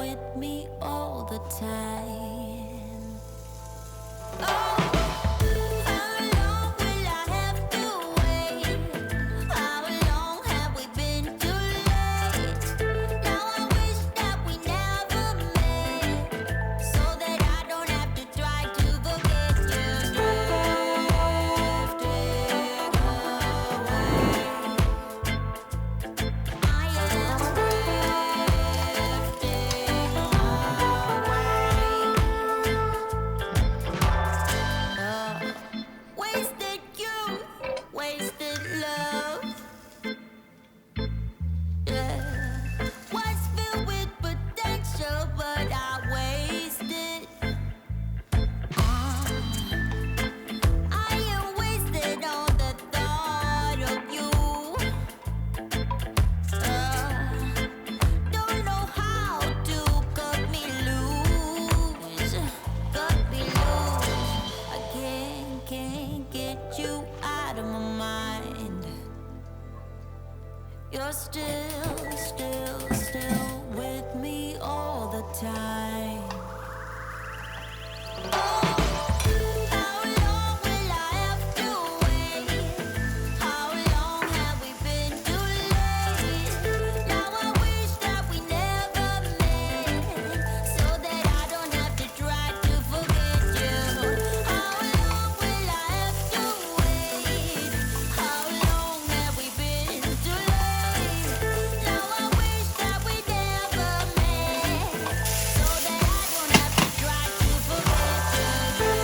with me all the time. Oh, how long will I have to wait? How long have we been too late? Now I wish that we never met, so that I don't have to try to forget you. Drifting away, I am wasted youth, wasted love. Yeah. Was filled with potential, but I wasted. I am wasted on the thought of you. Don't know how to cut me loose, cut me loose. I can't get you out of my mind. You're still with me all the time. Oh, how long will I have to wait? How long have we been too late? Now I wish that we never met, so that I don't have to try to forget you. How long will I have to wait? How long have we been too late? Now I wish that we never met, so that I don't have to try to forget you.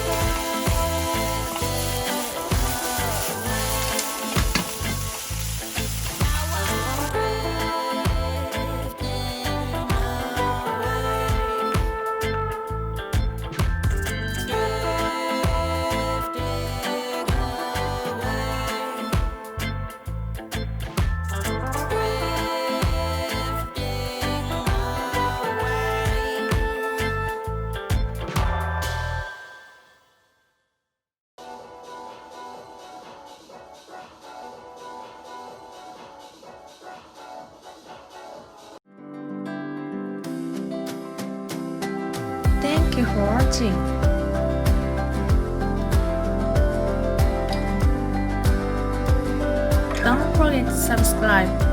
Now I'm drifting Thank you for watching. Don't forget to subscribe.